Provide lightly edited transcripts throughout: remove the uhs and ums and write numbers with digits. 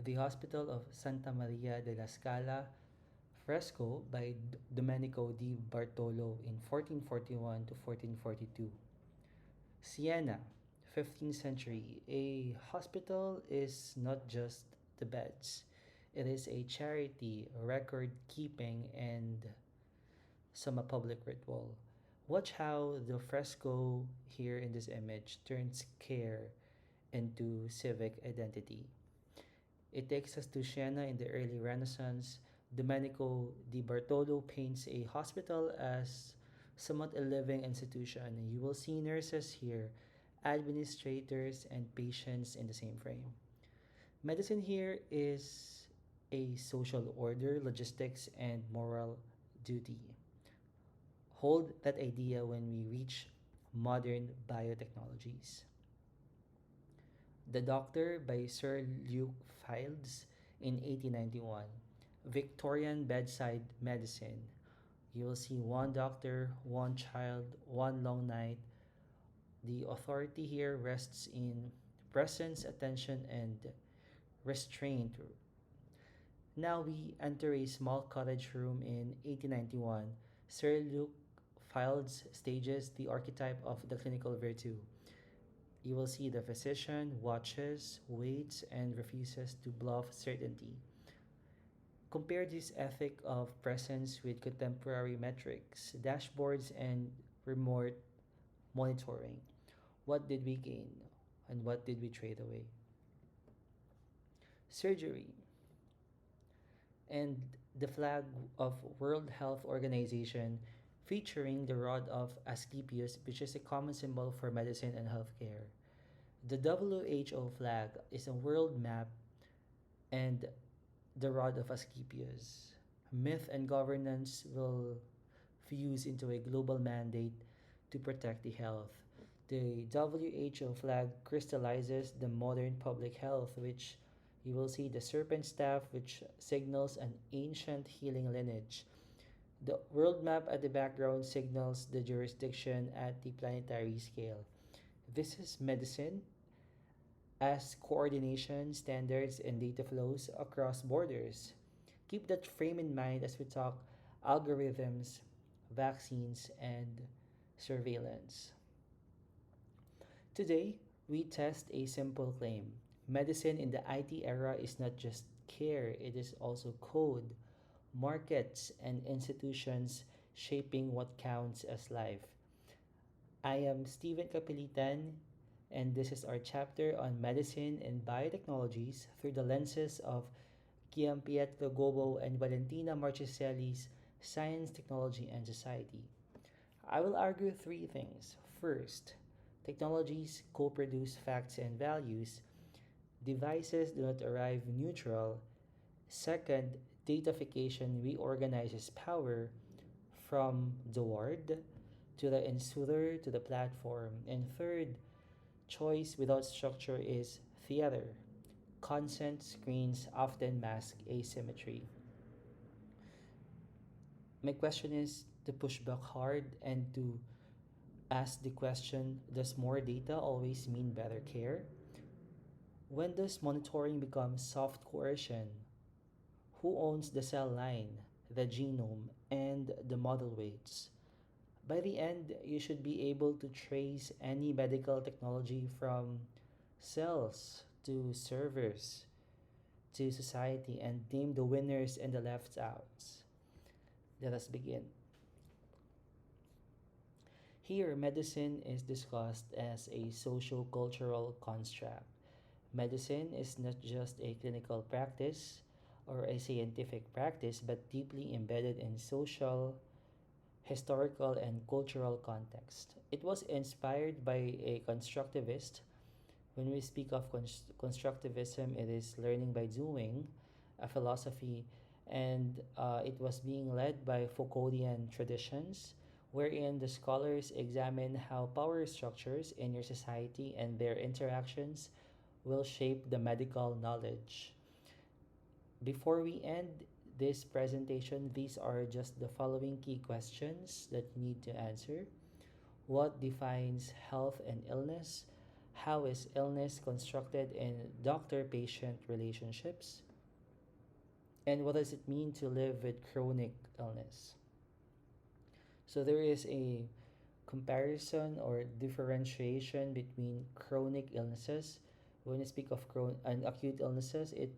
The Hospital of Santa Maria della Scala fresco by Domenico di Bartolo in 1441 to 1442. Siena, 15th century. A hospital is not just the beds, it is a charity, record keeping, and some a public ritual. Watch how the fresco here in this image turns care into civic identity. It takes us to Siena in the early Renaissance. Domenico di Bartolo paints a hospital as somewhat a living institution. You will see nurses here, administrators, and patients in the same frame. Medicine here is a social order, logistics, and moral duty. Hold that idea when we reach modern biotechnologies. The Doctor by Sir Luke Fildes in 1891. Victorian bedside medicine. You will see one doctor, one child, one long night. The authority here rests in presence, attention, and restraint. Now we enter a small cottage room in 1891. Sir Luke Fildes stages the archetype of the clinical virtue. You will see the physician watches, waits, and refuses to bluff certainty. Compare this ethic of presence with contemporary metrics, dashboards, and remote monitoring. What did we gain and what did we trade away? Surgery and the flag of World Health Organization featuring the rod of Asclepius, which is a common symbol for medicine and healthcare. The WHO flag is a world map and the rod of Asclepius. Myth and governance will fuse into a global mandate to protect the health. The WHO flag crystallizes the modern public health, which you will see the serpent staff, which signals an ancient healing lineage. The world map at the background signals the jurisdiction at the planetary scale. This is medicine as coordination, standards, and data flows across borders. Keep that frame in mind as we talk algorithms, vaccines, and surveillance. Today, we test a simple claim. Medicine in the IT era is not just care, it is also code, markets, and institutions shaping what counts as life. I am Stephen Kapilitan, and this is our chapter on medicine and biotechnologies through the lenses of Gianpietro Gobo and Valentina Marchiselli's Science, Technology, and Society. I will argue three things. First, technologies co produce facts and values, devices do not arrive neutral. Second, datafication reorganizes power from the ward to the insular to the platform. And third, choice without structure is theater. Consent screens often mask asymmetry. My question is to push back hard and to ask the question, does more data always mean better care? When does monitoring become soft coercion? Who owns the cell line, the genome, and the model weights? By the end, you should be able to trace any medical technology from cells to servers to society and name the winners and the left outs. Let us begin. Here, medicine is discussed as a socio-cultural construct. Medicine is not just a clinical practice or a scientific practice, but deeply embedded in social, historical, and cultural context. It was inspired by a constructivist. When we speak of constructivism, it is learning by doing, a philosophy, and it was being led by Foucauldian traditions, wherein the scholars examine how power structures in your society and their interactions will shape the medical knowledge. Before we end this presentation, these are just the following key questions that you need to answer. What defines health and illness? How is illness constructed in doctor patient relationships? And what does it mean to live with chronic illness? So there is a comparison or differentiation between chronic illnesses. When you speak of and acute illnesses, it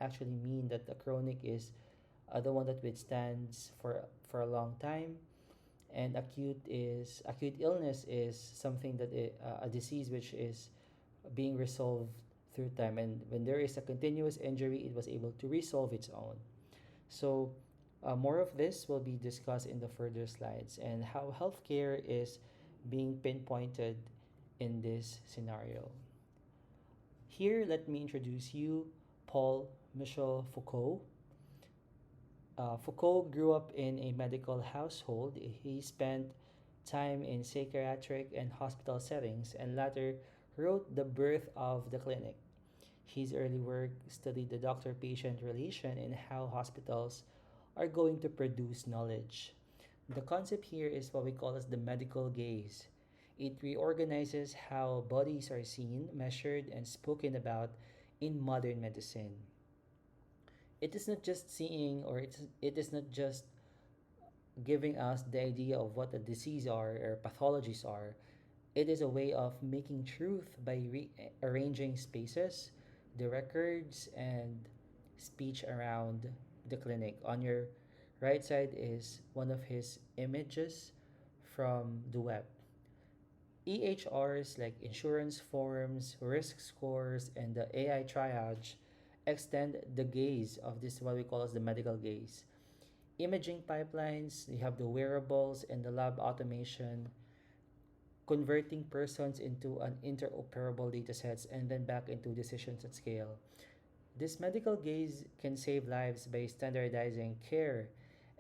actually mean that the chronic is the one that withstands for a long time, and acute illness is something that a disease which is being resolved through time, and when there is a continuous injury, it was able to resolve its own. So, more of this will be discussed in the further slides and how healthcare is being pinpointed in this scenario. Here, let me introduce you Paul Michel Foucault. Foucault grew up in a medical household. He spent time in psychiatric and hospital settings and later wrote The Birth of the Clinic. His early work studied the doctor patient relation and how hospitals are going to produce knowledge. The concept here is what we call as the medical gaze. It reorganizes how bodies are seen, measured, and spoken about in modern medicine. It is not just seeing, or it is not just giving us the idea of what a disease are or pathologies are. It is a way of making truth by rearranging spaces, the records, and speech around the clinic. On your right side is one of his images from the web. EHRs like insurance forms, risk scores, and the AI triage extend the gaze of this, what we call as the medical gaze. Imaging pipelines, you have the wearables and the lab automation, converting persons into an interoperable datasets and then back into decisions at scale. This medical gaze can save lives by standardizing care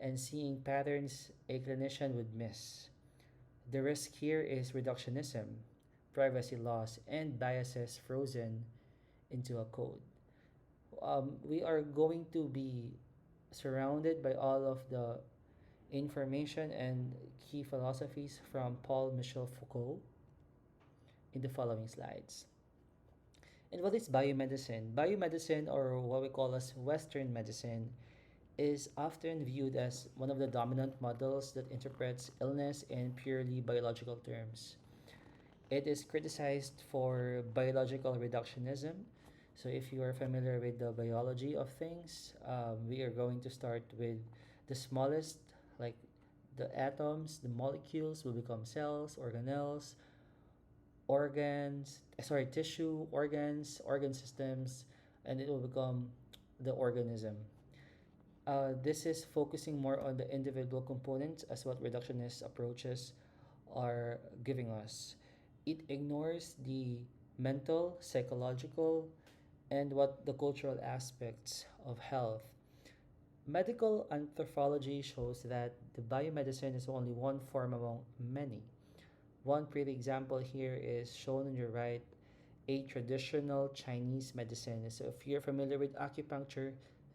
and seeing patterns a clinician would miss. The risk here is reductionism, privacy loss, and biases frozen into a code. We are going to be surrounded by all of the information and key philosophies from Paul Michel Foucault in the following slides. And what is biomedicine? Biomedicine, or what we call as Western medicine, is often viewed as one of the dominant models that interprets illness in purely biological terms. It is criticized for biological reductionism. So, if you are familiar with the biology of things, we are going to start with the smallest, like the atoms, the molecules will become cells, organelles, tissue, organ systems, and it will become the organism. This is focusing more on the individual components as what reductionist approaches are giving us. It ignores the mental, psychological, and what the cultural aspects of health. Medical anthropology shows that the biomedicine is only one form among many. One pretty example here is shown on your right, a traditional Chinese medicine. So if you're familiar with acupuncture,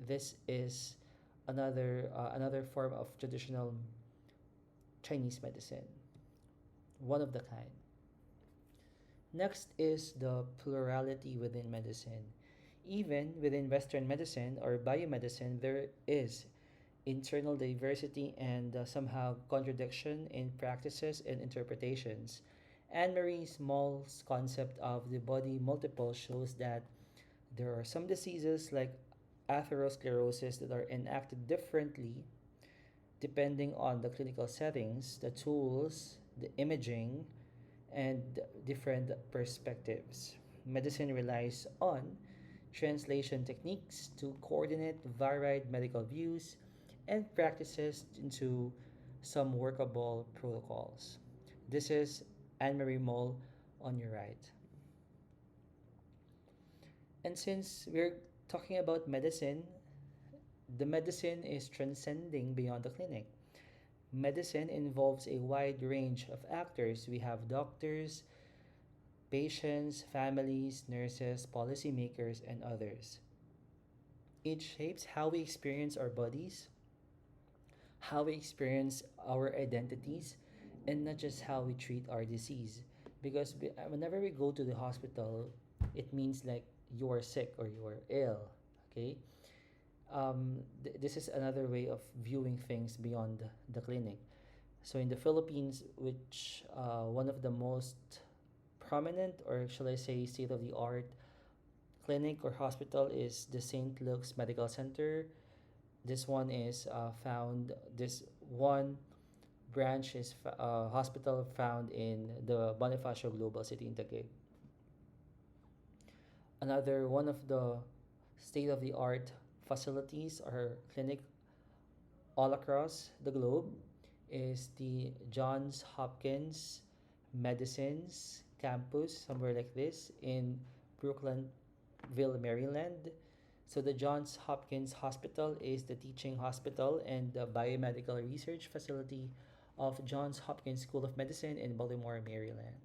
this is another form of traditional Chinese medicine, one of the kind. Next is the plurality within medicine. Even within Western medicine or biomedicine, there is internal diversity and somehow contradiction in practices and interpretations. Anne Marie Small's concept of the body multiple shows that there are some diseases like atherosclerosis that are enacted differently depending on the clinical settings, the tools, the imaging, and different perspectives. Medicine relies on translation techniques to coordinate varied medical views and practices into some workable protocols. This is Anne Marie Moll on your right. And since we're talking about medicine, the medicine is transcending beyond the clinic. Medicine involves a wide range of actors. We have doctors, patients, families, nurses, policymakers, and others. It shapes how we experience our bodies, how we experience our identities, and not just how we treat our disease. because whenever we go to the hospital, it means like you are sick or you are ill. Okay. This is another way of viewing things beyond the clinic. So in the Philippines, which one of the most prominent, or shall I say state of the art clinic or hospital, is the St. Luke's Medical Center. This one is found, this one branch is hospital found in the Bonifacio Global City in Taguig. Another one of the state of the art facilities or clinic all across the globe is the Johns Hopkins Medicine's campus, somewhere like this, in Brooklynville, Maryland. So the Johns Hopkins Hospital is the teaching hospital and the biomedical research facility of Johns Hopkins School of Medicine in Baltimore, Maryland.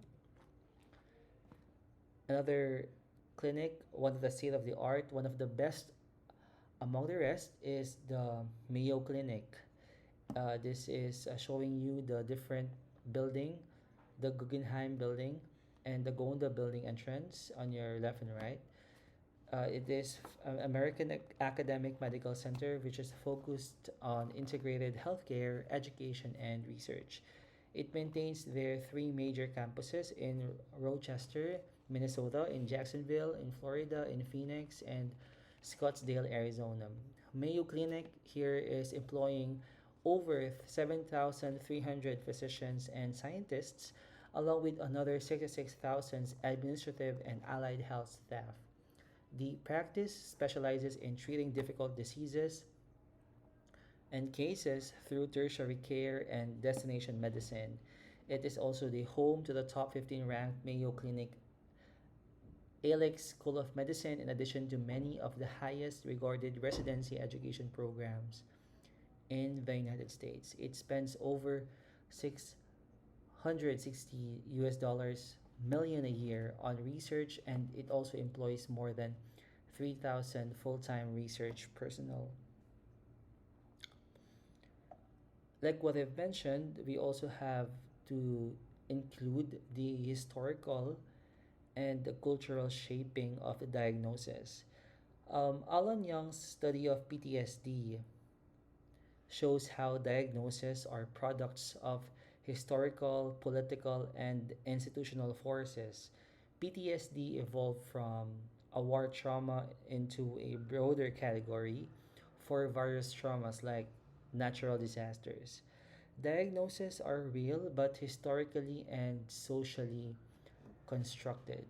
Another clinic, one of the state of the art, one of the best among the rest, is the Mayo Clinic. This is showing you the different building, the Guggenheim building and the Gonda building entrance on your left and right. It is American Academic Medical Center, which is focused on integrated healthcare, education, and research. It maintains their three major campuses in Rochester, Minnesota, in Jacksonville, in Florida, in Phoenix, and Scottsdale, Arizona. Mayo Clinic here is employing over 7,300 physicians and scientists, along with another 66,000 administrative and allied health staff. The practice specializes in treating difficult diseases and cases through tertiary care and destination medicine. It is also the home to the top 15 ranked Mayo Clinic Alex School of Medicine, in addition to many of the highest regarded residency education programs in the United States. It spends over 660 US dollars million a year on research, and it also employs more than 3,000 full-time research personnel. Like what I've mentioned, we also have to include the historical and the cultural shaping of the diagnosis. Alan Young's study of PTSD shows how diagnoses are products of historical, political, and institutional forces. PTSD evolved from a war trauma into a broader category for various traumas like natural disasters. Diagnoses are real but historically and socially constructed.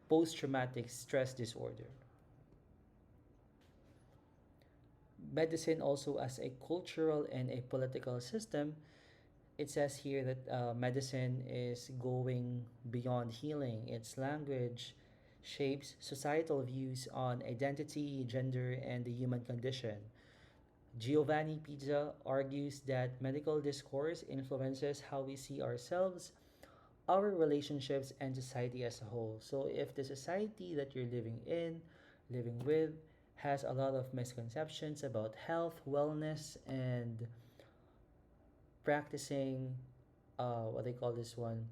Post traumatic stress disorder. Medicine also as a cultural and a political system. It says here that medicine is going beyond healing. Its language shapes societal views on identity, gender, and the human condition. Giovanni Pizza argues that medical discourse influences how we see ourselves, our relationships, and society as a whole. So, if the society that you're living in, living with, has a lot of misconceptions about health, wellness, and practicing what they call this one,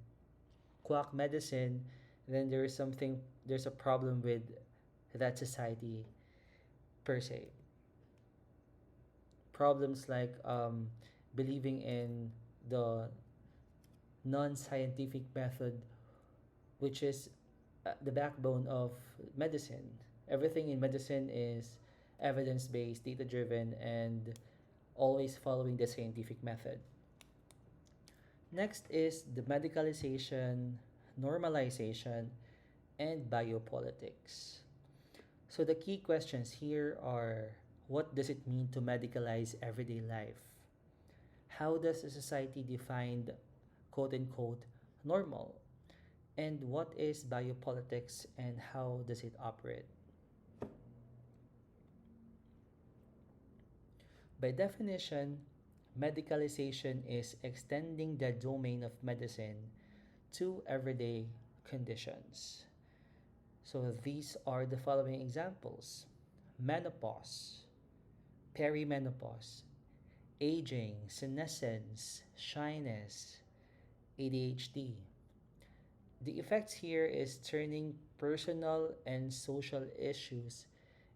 quack medicine, then there's a problem with that society per se. Problems like believing in the non-scientific method, which is the backbone of medicine. Everything in medicine is evidence-based, data-driven, and always following the scientific method. Next is the medicalization, normalization, and biopolitics. So the key questions here are: what does it mean to medicalize everyday life? How does a society define quote unquote normal? And what is biopolitics and how does it operate? By definition, medicalization is extending the domain of medicine to everyday conditions. So these are the following examples: menopause, perimenopause, aging, senescence, shyness, ADHD. The effects here is turning personal and social issues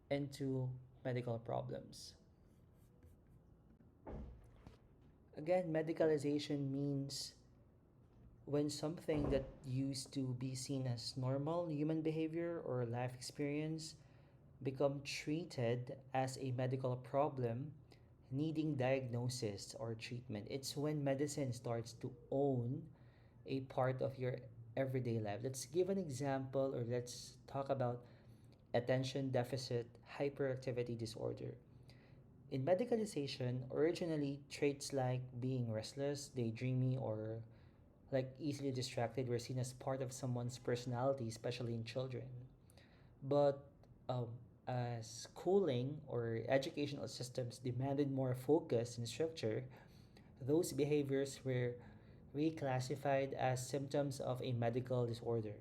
into medical problems. Again, medicalization means when something that used to be seen as normal human behavior or life experience become treated as a medical problem needing diagnosis or treatment. It's when medicine starts to own a part of your everyday life. Let's give an example, or let's talk about attention deficit hyperactivity disorder. In medicalization, originally traits like being restless, daydreamy, or like easily distracted were seen as part of someone's personality, especially in children. But um, as schooling or educational systems demanded more focus and structure, those behaviors were reclassified as symptoms of a medical disorder.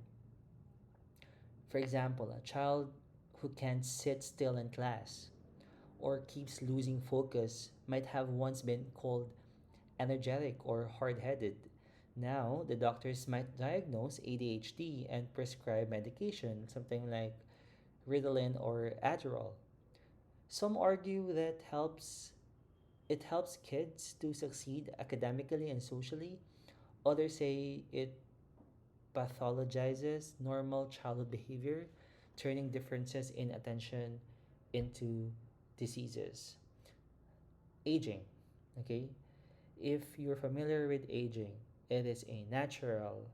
For example, a child who can't sit still in class or keeps losing focus might have once been called energetic or hard headed. Now, the doctors might diagnose ADHD and prescribe medication, something like Ritalin or Adderall. Some argue that it helps kids to succeed academically and socially. Others say it pathologizes normal childhood behavior, turning differences in attention into diseases. Aging, okay? If you're familiar with aging, it is a natural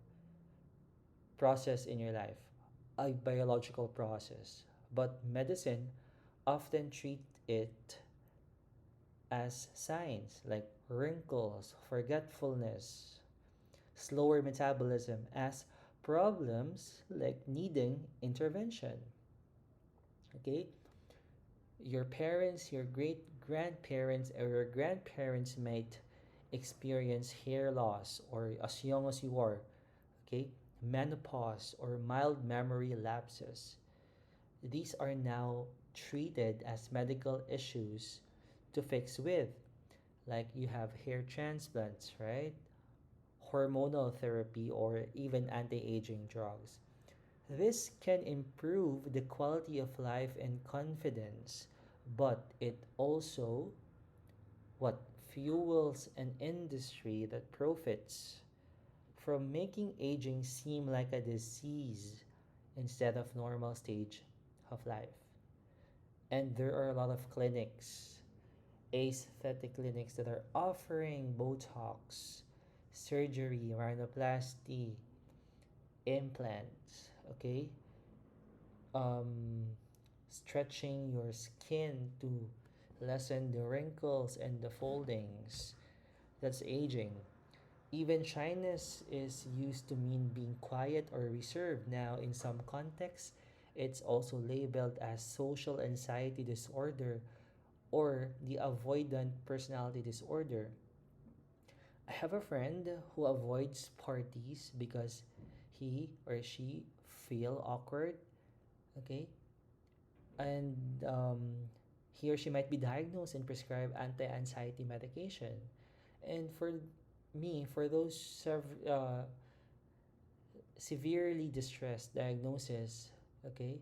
process in your life, a biological process. But medicine often treat it as signs like wrinkles, forgetfulness, slower metabolism as problems like needing intervention. Okay? Your parents, your great grandparents, or your grandparents might experience hair loss or as young as you are, okay? Menopause or mild memory lapses. These are now treated as medical issues to fix with. Like you have hair transplants, right? Hormonal therapy, or even anti aging drugs. This can improve the quality of life and confidence, but it also what fuels an industry that profits from making aging seem like a disease instead of normal stage of life. And there are a lot of clinics, aesthetic clinics that are offering Botox, surgery, rhinoplasty, implants, okay? um, Stretching your skin to lessen the wrinkles and the foldings. That's aging. Even shyness is used to mean being quiet or reserved. Now, in some contexts, it's also labeled as social anxiety disorder or the avoidant personality disorder. I have a friend who avoids parties because he or she feel awkward, okay? And he or she might be diagnosed and prescribed anti-anxiety medication. And for me, for those severely distressed diagnosis, okay,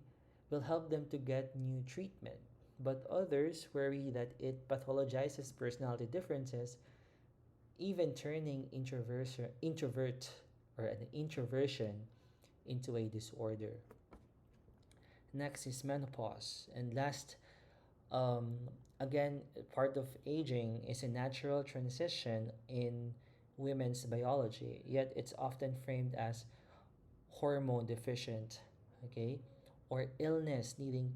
will help them to get new treatment. But others worry that it pathologizes personality differences, even turning introvert or an introversion into a disorder. Next is menopause. And last, um, again, part of aging is a natural transition in women's biology, yet it's often framed as hormone deficient, okay, or illness needing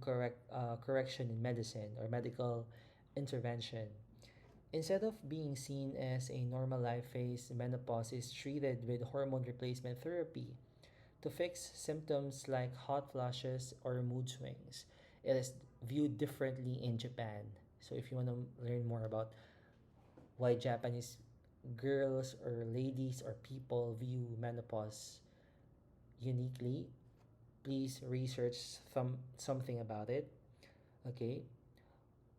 correction in medicine or medical intervention. Instead of being seen as a normal life phase, menopause is treated with hormone replacement therapy to fix symptoms like hot flashes or mood swings. It is viewed differently in Japan. So if you want to learn more about why Japanese girls or ladies or people view menopause uniquely, please research something about it. Okay.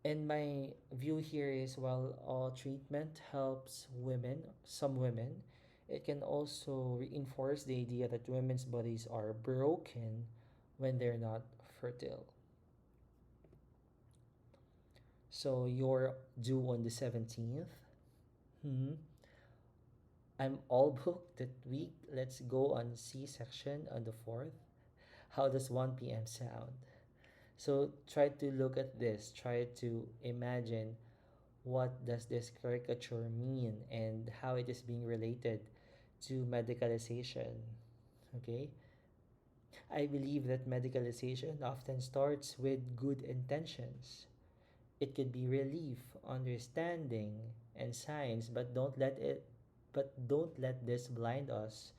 And my view here is while all treatment helps women, some women, It can also reinforce the idea that women's bodies are broken when they're not fertile. So you're due on the 17th. Hmm. I'm all booked that week. Let's go on C section on the 4th. How does 1 p.m. sound? So try to look at this. Try to imagine what does this caricature mean and how it is being related to medicalization. Okay? I believe that medicalization often starts with good intentions. It could be relief, understanding, and science, but don't let this blind us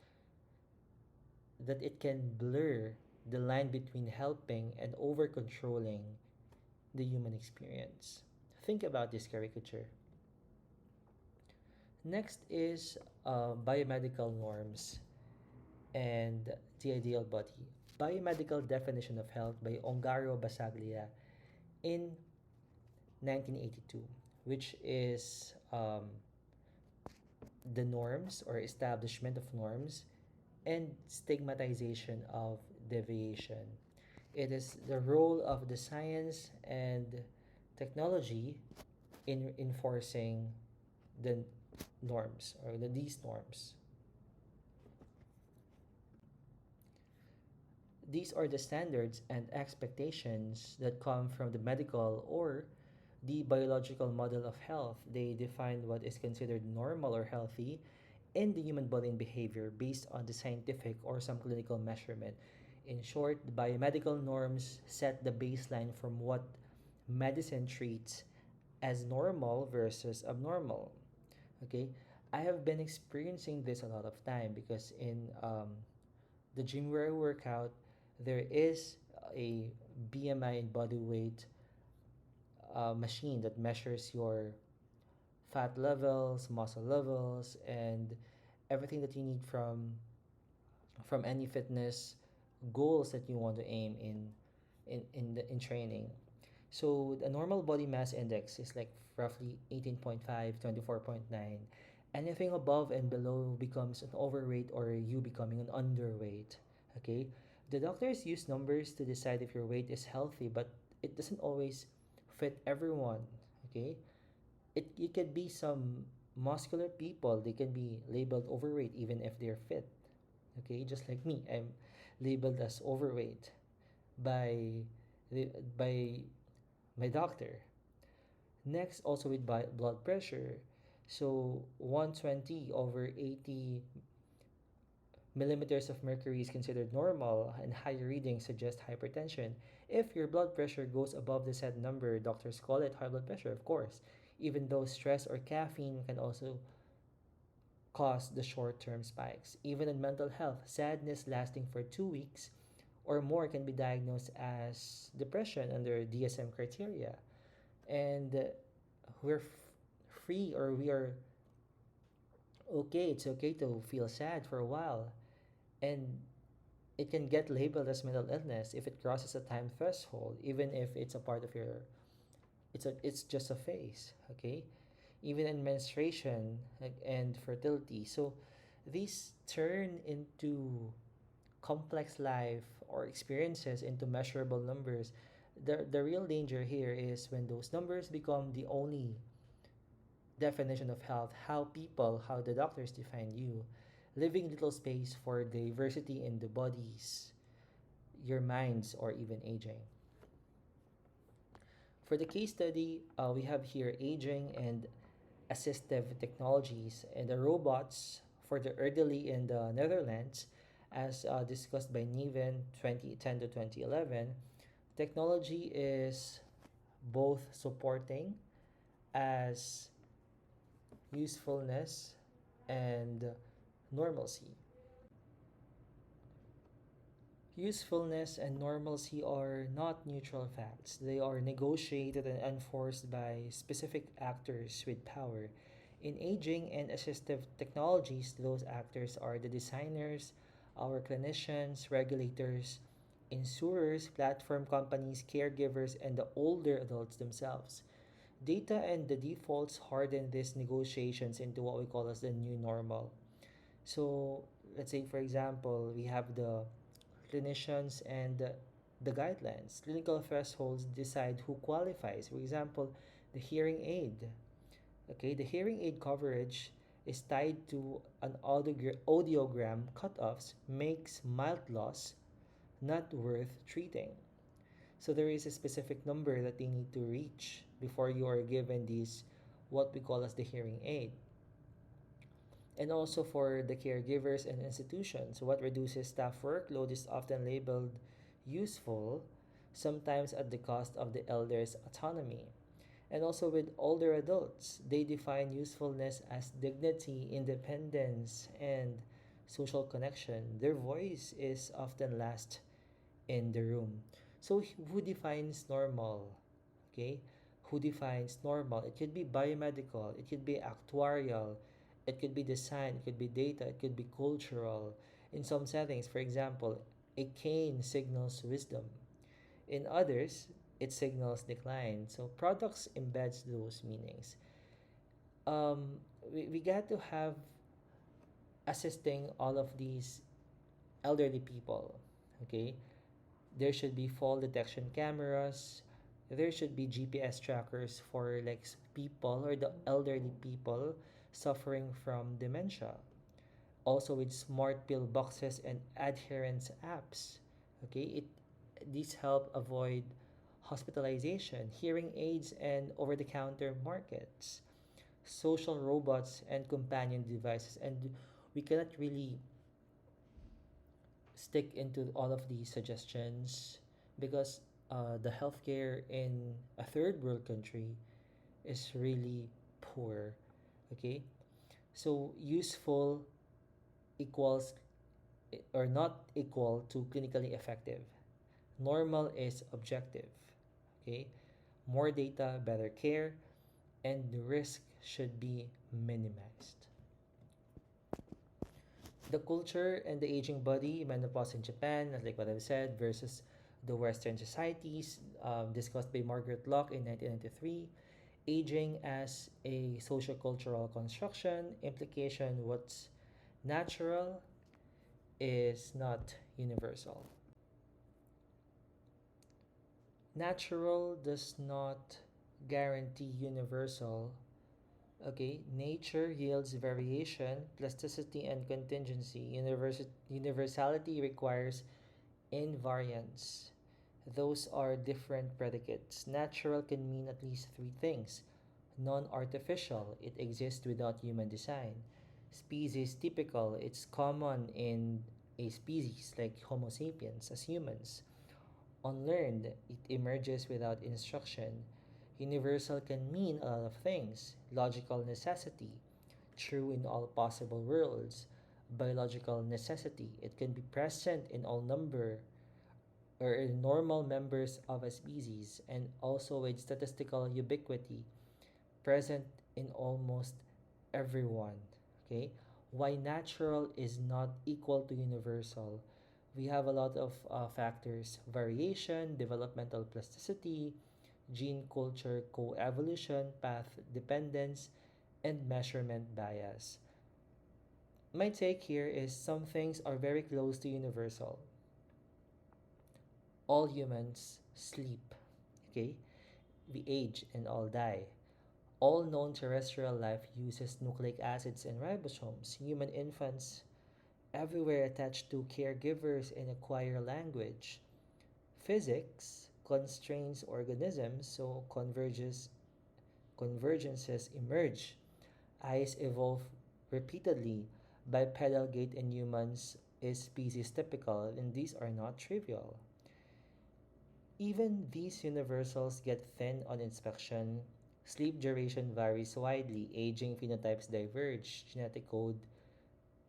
that it can blur the line between helping and over controlling the human experience. Think about this caricature. Next is biomedical norms and the ideal body. Biomedical definition of health by Ongaro Basaglia in 1982, which is the norms or establishment of norms and stigmatization of deviation. It is the role of the science and technology in enforcing the norms or these norms. These are the standards and expectations that come from the medical or the biological model of health. They define what is considered normal or healthy in the human body and behavior based on the scientific or some clinical measurement. In short, the biomedical norms set the baseline from what medicine treats as normal versus abnormal. Okay, I have been experiencing this a lot of time because in the gym where I work out, there is a BMI and body weight machine that measures your fat levels, muscle levels, and everything that you need from any fitness goals that you want to aim in training. So the normal body mass index is like roughly 18.5, 24.9. Anything above and below becomes an overweight or you becoming an underweight. Okay? The doctors use numbers to decide if your weight is healthy, but it doesn't always fit everyone. Okay? It could be some muscular people, they can be labeled overweight even if they're fit. Okay? Just like me, I'm labeled as overweight by by my doctor. Next, also with blood pressure. So 120 over 80 millimeters of mercury is considered normal, and higher readings suggest hypertension. If your blood pressure goes above the said number, doctors call it high blood pressure, of course, even though stress or caffeine can also cause the short term spikes. Even in mental health, sadness lasting for 2 weeks or more can be diagnosed as depression under DSM criteria. And we're free or we are okay. It's okay to feel sad for a while, and it can get labeled as mental illness if it crosses a time threshold, even if it's a part of your it's just a phase. Okay, even in menstruation and fertility. So these turn into complex life or experiences into measurable numbers. The real danger here is when those numbers become the only definition of health, how the doctors define you, leaving little space for diversity in the bodies, your minds, or even aging. For the case study, we have here aging and assistive technologies and the robots for the elderly in the Netherlands, as discussed by Niven 2010 to 2011. Technology is both supporting as usefulness and normalcy. Usefulness and normalcy are not neutral facts. They are negotiated and enforced by specific actors with power. In aging and assistive technologies, those actors are the designers, our clinicians, regulators, insurers, platform companies, caregivers, and the older adults themselves. Data and the defaults harden these negotiations into what we call as the new normal. So let's say, for example, we have the clinicians and the guidelines. Clinical thresholds decide who qualifies. For example, the hearing aid. Okay, the hearing aid coverage is tied to an audiogram cutoffs makes mild loss not worth treating. So there is a specific number that they need to reach before you are given these what we call as the hearing aid. And also for the caregivers and institutions, what reduces staff workload is often labeled useful, sometimes at the cost of the elder's autonomy. And also with older adults, they define usefulness as dignity, independence, and social connection. Their voice is often last in the room. So who defines normal? Okay? Who defines normal? It could be biomedical, it could be actuarial, it could be design, it could be data, it could be cultural. In some settings, for example, a cane signals wisdom. In others, it signals decline. So products embeds those meanings. We got to have assisting all of these elderly people. Okay, there should be fall detection cameras. There should be GPS trackers for like people or the elderly people suffering from dementia. Also with smart pill boxes and adherence apps. Okay, it these help avoid hospitalization, hearing aids and over-the-counter markets, social robots and companion devices. And we cannot really stick into all of these suggestions because the healthcare in a third world country is really poor. Okay, so useful equals or not equal to clinically effective. Normal is objective. Okay, more data, better care, and the risk should be minimized. The culture and the aging body, menopause in Japan, like what I've said, versus the Western societies, discussed by Margaret Locke in 1993. Aging as a social-cultural construction, implication what's natural is not universal. Natural does not guarantee universal. Okay, nature yields variation, plasticity, and contingency. Universality requires invariance. Those are different predicates. Natural can mean at least three things. Non artificial, it exists without human design. Species typical, it's common in a species like Homo sapiens as humans. Unlearned, it emerges without instruction. Universal can mean a lot of things. Logical necessity, true in all possible worlds. Biological necessity, it can be present in all number or in normal members of a species, and also with statistical ubiquity, present in almost everyone. Okay, why natural is not equal to universal? We have a lot of factors: variation, developmental plasticity, gene culture coevolution, path dependence, and measurement bias. My take here is some things are very close to universal. All humans sleep, okay? We age and all die. All known terrestrial life uses nucleic acids and ribosomes. Human infants everywhere attached to caregivers and acquire language. Physics constrains organisms, so convergences emerge. Eyes evolve repeatedly. Bipedal gait in humans is species typical, and these are not trivial. Even these universals get thin on inspection. Sleep duration varies widely, aging phenotypes diverge, genetic code,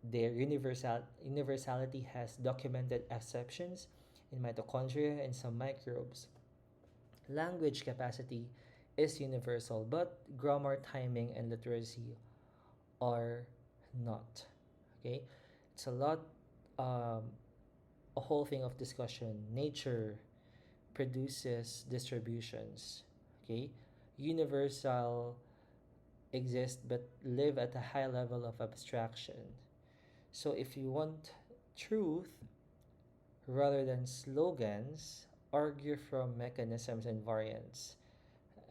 their universality has documented exceptions in mitochondria and some microbes. Language capacity is universal, but grammar, timing, and literacy are not. Okay, it's a lot, um, a whole thing of discussion. Nature produces distributions. Okay, universal exist but live at a high level of abstraction. So if you want truth rather than slogans, argue from mechanisms and variants,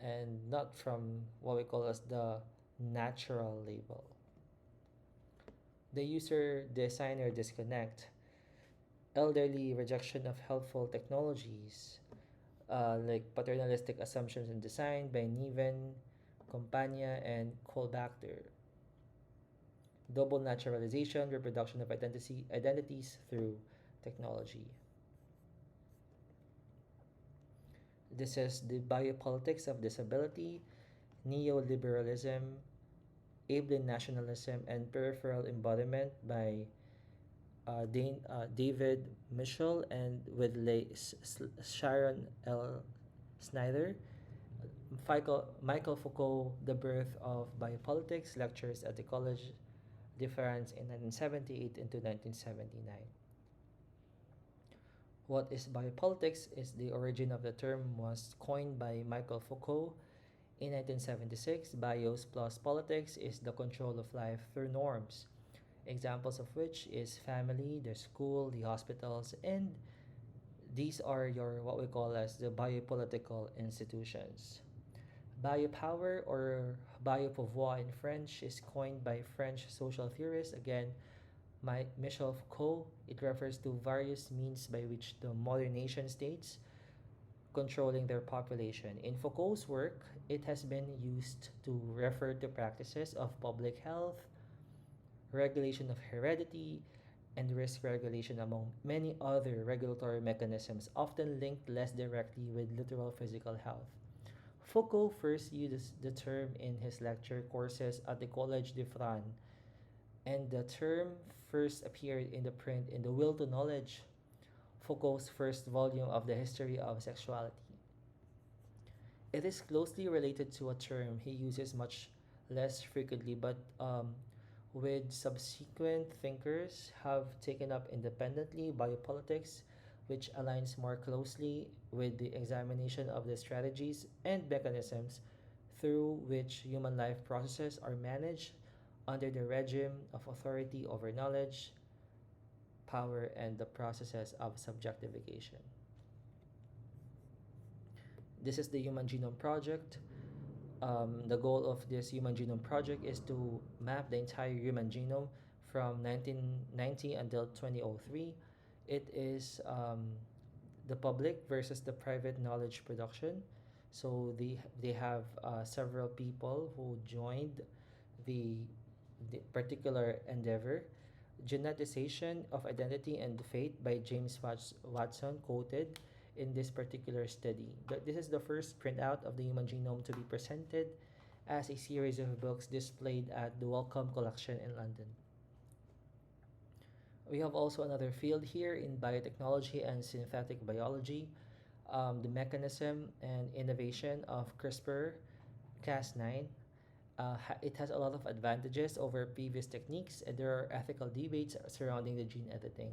and not from what we call as the natural label. The user designer disconnect, elderly rejection of helpful technologies, like paternalistic assumptions in design by Niven, Compagna, and Kolbacter. Double naturalization, reproduction of identities through technology. This is the biopolitics of disability, neoliberalism, ableist nationalism, and peripheral embodiment by David Mitchell and with Sharon L. Snyder. Michael Foucault, The Birth of Biopolitics, lectures at the College de France in 1978 into 1979. What is biopolitics is the origin of the term was coined by Michael Foucault in 1976. Bios plus politics is the control of life through norms, examples of which is family, the school, the hospitals, and these are your what we call as the biopolitical institutions. Biopower or biopouvoir in French is coined by French social theorist again Michel Foucault. It refers to various means by which the modern nation states controlling their population. In Foucault's work, it has been used to refer to practices of public health, regulation of heredity, and risk regulation, among many other regulatory mechanisms, often linked less directly with literal physical health. Foucault first used the term in his lecture courses at the Collège de France, and the term first appeared in the print in The Will to Knowledge, Foucault's first volume of the history of sexuality. It is closely related to a term he uses much less frequently, but with subsequent thinkers have taken up independently biopolitics, which aligns more closely with the examination of the strategies and mechanisms through which human life processes are managed under the regime of authority over knowledge, power, and the processes of subjectification. This is the Human Genome Project. The goal of this Human Genome Project is to map the entire human genome from 1990 until 2003. It is the public versus the private knowledge production. So they have several people who joined the, the particular endeavor. Geneticization of Identity and Fate by James Watson quoted in this particular study. This is the first printout of the human genome to be presented as a series of books displayed at the Wellcome Collection in London. We have also another field here in biotechnology and synthetic biology, the mechanism and innovation of CRISPR-Cas9. It has a lot of advantages over previous techniques, and there are ethical debates surrounding the gene editing.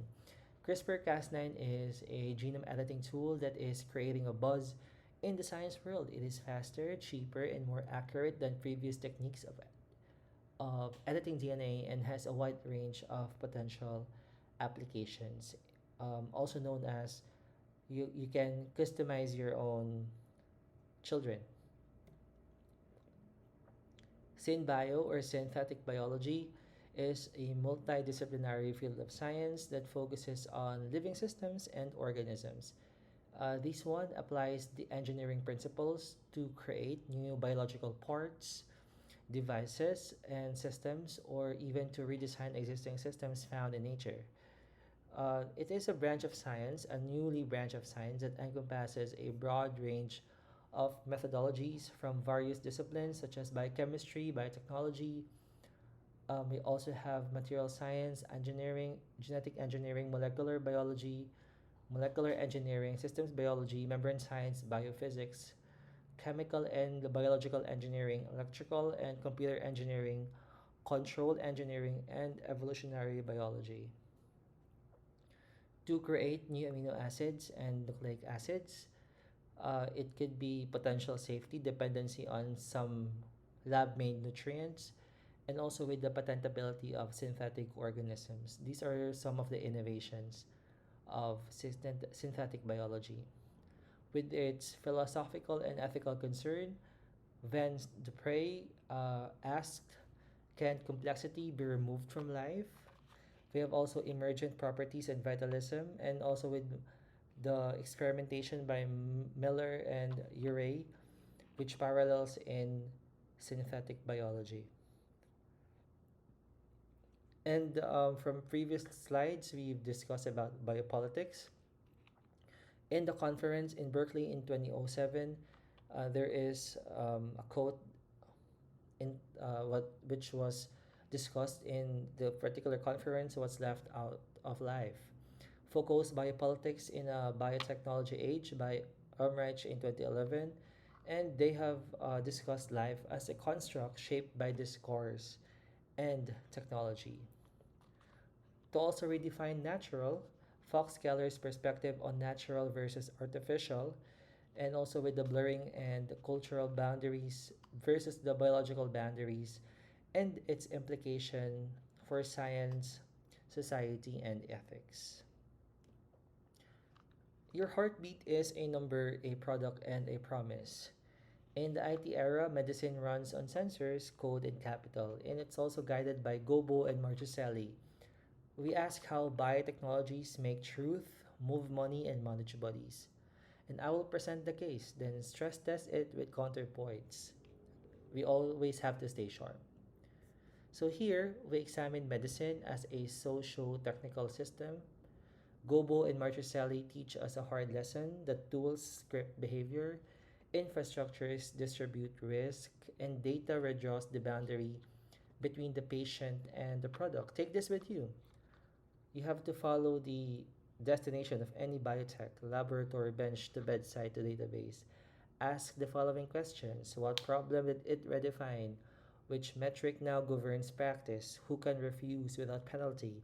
CRISPR-Cas9 is a genome editing tool that is creating a buzz in the science world. It is faster, cheaper, and more accurate than previous techniques of editing DNA and has a wide range of potential applications. Also known as you can customize your own children. SynBio or synthetic biology is a multidisciplinary field of science that focuses on living systems and organisms. This one applies the engineering principles to create new biological parts, devices, and systems, or even to redesign existing systems found in nature. It is a branch of science, a newly branch of science that encompasses a broad range of methodologies from various disciplines such as biochemistry, biotechnology. We also have material science, engineering, genetic engineering, molecular biology, molecular engineering, systems biology, membrane science, biophysics, chemical and biological engineering, electrical and computer engineering, control engineering, and evolutionary biology. To create new amino acids and nucleic acids, it could be potential safety dependency on some lab made nutrients and also with the patentability of synthetic organisms. These are some of the innovations of synthetic biology. With its philosophical and ethical concern, Van Dupre asked, can complexity be removed from life? We have also emergent properties and vitalism, and also with the experimentation by Miller and Urey, which parallels in synthetic biology. And from previous slides, we've discussed about biopolitics. In the conference in Berkeley in 2007, there is a quote in what which was discussed in the particular conference, what's left out of life. Foucault's Biopolitics in a Biotechnology Age by Ulrich in 2011, and they have discussed life as a construct shaped by discourse and technology. To also redefine natural, Fox Keller's perspective on natural versus artificial, and also with the blurring and the cultural boundaries versus the biological boundaries and its implication for science, society, and ethics. Your heartbeat is a number, a product, and a promise. In the IT era, medicine runs on sensors, code, and capital, and it's also guided by Gobo and Martuselli. We ask how biotechnologies make truth, move money, and manage bodies. And I will present the case, then stress test it with counterpoints. We always have to stay sharp. So here, we examine medicine as a socio-technical system. Gobo and Martuselli teach us a hard lesson that tools script behavior, infrastructures distribute risk, and data redraws the boundary between the patient and the product. Take this with you. You have to follow the destination of any biotech, laboratory, bench to bedside to database. Ask the following questions: what problem did it redefine? Which metric now governs practice? Who can refuse without penalty?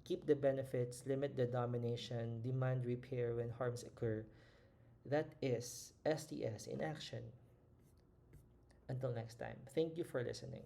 Keep the benefits, limit the domination, demand repair when harms occur. That is STS in action. Until next time, thank you for listening.